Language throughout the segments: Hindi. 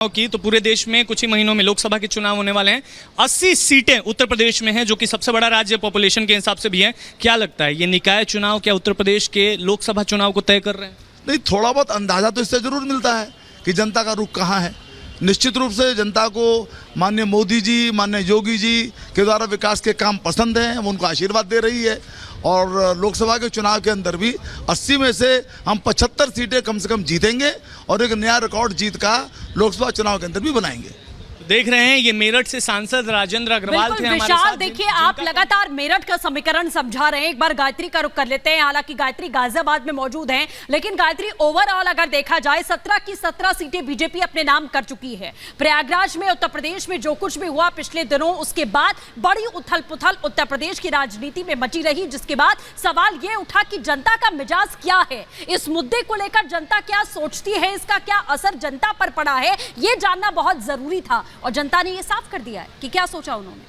की तो पूरे देश में कुछ ही महीनों में लोकसभा के चुनाव होने वाले हैं। 80 सीटें उत्तर प्रदेश में हैं, जो कि सबसे बड़ा राज्य पॉपुलेशन के हिसाब से भी है। क्या लगता है, ये निकाय चुनाव क्या उत्तर प्रदेश के लोकसभा चुनाव को तय कर रहे हैं? नहीं, थोड़ा बहुत अंदाजा तो इससे जरूर मिलता है कि जनता का रुख कहाँ है। निश्चित रूप से जनता को माननीय मोदी जी, माननीय योगी जी के द्वारा विकास के काम पसंद हैं, वो उनको आशीर्वाद दे रही है। और लोकसभा के चुनाव के अंदर भी 80 में से हम 75 सीटें कम से कम जीतेंगे और एक नया रिकॉर्ड जीत का लोकसभा चुनाव के अंदर भी बनाएंगे। देख रहे हैं, ये मेरठ से सांसद राजेंद्र अग्रवाल थे हमारे साथ। देखिए, आप लगातार मेरठ का समीकरण समझा रहे हैं। एक बार गायत्री का रुख कर लेते हैं। हालांकि गायत्री गाजियाबाद में मौजूद हैं, लेकिन गायत्री ओवरऑल अगर देखा जाए 17 की 17 सीटें बीजेपी अपने नाम कर चुकी है। प्रयागराज में, उत्तर प्रदेश में जो कुछ भी हुआ पिछले दिनों, उसके बाद बड़ी उथल पुथल उत्तर प्रदेश की राजनीति में मची रही, जिसके बाद सवाल यह उठा कि जनता का मिजाज क्या है, इस मुद्दे को लेकर जनता क्या सोचती है, इसका क्या असर जनता पर पड़ा है, यह जानना बहुत जरूरी था। और जनता ने यह साफ कर दिया है कि क्या सोचा उन्होंने।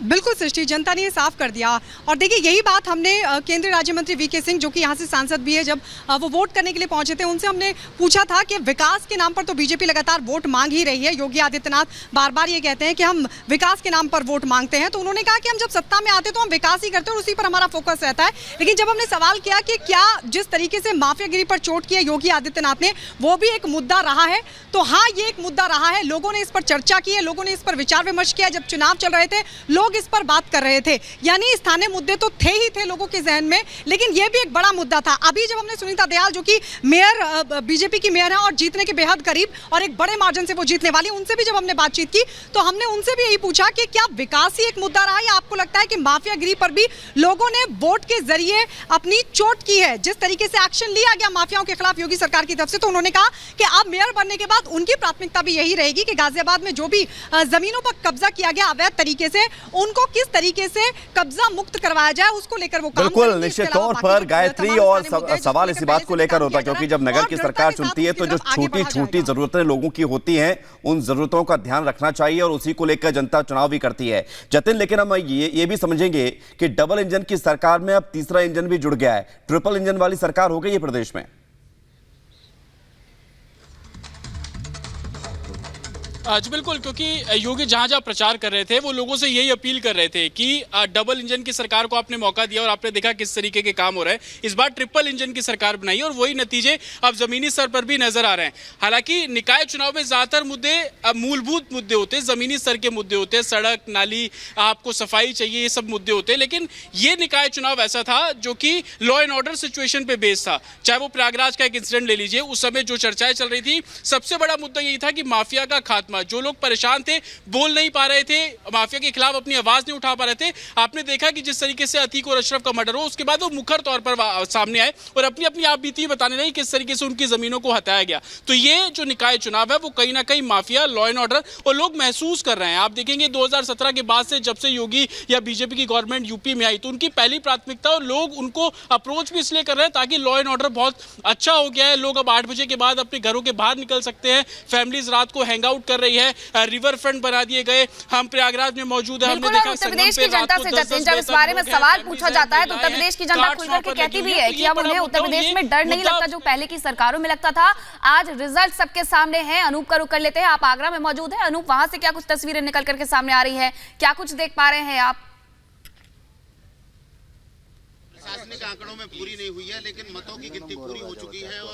बिल्कुल सृष्टि, जनता ने ये साफ कर दिया। और देखिए, यही बात हमने केंद्रीय राज्य मंत्री वीके सिंह, जो कि यहाँ से सांसद भी है, जब वो वोट करने के लिए पहुंचे थे, उनसे हमने पूछा था कि विकास के नाम पर तो बीजेपी लगातार वोट मांग ही रही है। योगी आदित्यनाथ बार बार ये कहते हैं कि हम विकास के नाम पर वोट मांगते हैं। तो उन्होंने कहा कि हम जब सत्ता में आते तो हम विकास ही करते हैं और उसी पर हमारा फोकस रहता है। लेकिन जब हमने सवाल किया कि क्या जिस तरीके से माफियागिरी पर चोट किया योगी आदित्यनाथ ने, वो भी एक मुद्दा रहा है, तो हाँ, ये एक मुद्दा रहा है। लोगों ने इस पर चर्चा की है, लोगों ने इस पर विचार विमर्श किया। जब चुनाव चल रहे थे, लोग इस पर बात कर रहे थे। यानी स्थानीय मुद्दे तो थे ही थे लोगों के जहन में, लेकिन यह भी एक बड़ा मुद्दा था। अभी जब हमने सुनीता दयाल, जो कि मेयर, बीजेपी की मेयर है और जीतने के बेहद करीब और एक बड़े मार्जिन से वो जीतने वाली, उनसे भी जब हमने बातचीत की तो हमने उनसे भी यही पूछा कि क्या विकास ही एक मुद्दा रहा, या आपको लगता है कि माफियागिरी पर भी लोगों ने वोट के जरिए अपनी चोट की है। जिस तरीके से एक्शन लिया गया माफियाओं के खिलाफ योगी सरकार की तरफ से, तो उन्होंने कहा कि अब मेयर बनने के बाद उनकी प्राथमिकता भी यही रहेगी कि गाजियाबाद में जो भी जमीनों पर कब्जा किया गया अवैध तरीके से, उनको किस तरीके से कब्जा मुक्त करवाया जाए, उसको लेकर वो काम बिल्कुल निश्चित तौर पर गायत्री, और सवाल इसी बात को लेकर होता है, क्योंकि जब नगर की सरकार चुनती है तो जो छोटी छोटी जरूरतें लोगों की होती हैं, उन जरूरतों का ध्यान रखना चाहिए और उसी को लेकर जनता चुनाव भी करती है। जतिन, लेकिन हम ये भी समझेंगे कि डबल इंजन की सरकार में अब तीसरा इंजन भी जुड़ गया है। ट्रिपल इंजन वाली सरकार हो गई है प्रदेश में। जी बिल्कुल, क्योंकि योगी जहां जहां प्रचार कर रहे थे, वो लोगों से यही अपील कर रहे थे कि डबल इंजन की सरकार को आपने मौका दिया और आपने देखा किस तरीके के काम हो रहे हैं। इस बार ट्रिपल इंजन की सरकार बनाई और वही नतीजे अब जमीनी स्तर पर भी नजर आ रहे हैं। हालांकि निकाय चुनाव में ज्यादातर मुद्दे मूलभूत मुद्दे होते हैं, जमीनी स्तर के मुद्दे होते हैं, सड़क, नाली, आपको सफाई चाहिए, ये सब मुद्दे होते हैं। लेकिन ये निकाय चुनाव ऐसा था जो कि लॉ एंड ऑर्डर सिचुएशन पे बेस्ड था। चाहे वो प्रयागराज का एक इंसिडेंट ले लीजिए, उस समय जो चर्चाएं चल रही थी, सबसे बड़ा मुद्दा यही था कि माफिया का खात्मा। जो लोग परेशान थे, बोल नहीं पा रहे थे, माफिया के खिलाफ अपनी आवाज नहीं उठा पा रहे थे, आपने देखा कि जिस तरीके से अतीक और अशरफ का मर्डर हो, उसके बाद वो मुखर तौर पर सामने आए और अपनी अपनी आप बीती बताने नहीं किस तरीके से उनकी जमीनों को हटाया गया। तो ये जो निकाय चुनाव है, वो कहीं ना कहीं माफिया, लॉ एंड ऑर्डर और लोग महसूस कर रहे हैं। आप देखेंगे 2017 के बाद से, जब से योगी या बीजेपी की गवर्नमेंट यूपी में आई, तो उनकी पहली प्राथमिकता, और लोग उनको अप्रोच भी इसलिए कर रहे हैं ताकि लॉ एंड ऑर्डर बहुत अच्छा हो गया है। लोग अब 8 बजे के बाद अपने घरों के बाहर निकल सकते हैं, फैमिलीज रात को हैंग आउट कर रही है, रिवर फ्रंट बना दिए गए। हम प्रयागराज में मौजूद हैं, हमने देखा उत्तर प्रदेश की जनता से जब इस बारे में सवाल पूछा जाता है तो उत्तर प्रदेश की जनता खुलकर के कहती भी है कि अब उन्हें उत्तर प्रदेश में डर नहीं लगता जो पहले की सरकारों में लगता था। आज रिजल्ट सबके सामने है। अनूप का रुख कर लेते हैं, आप आगरा में मौजूद है। अनूप, वहां से क्या कुछ तस्वीरें निकल करके सामने आ रही है, क्या कुछ देख पा रहे हैं आप? प्रशासनिक आंकड़ों में पूरी नहीं हुई है, लेकिन मतों की गिनती पूरी हो चुकी है।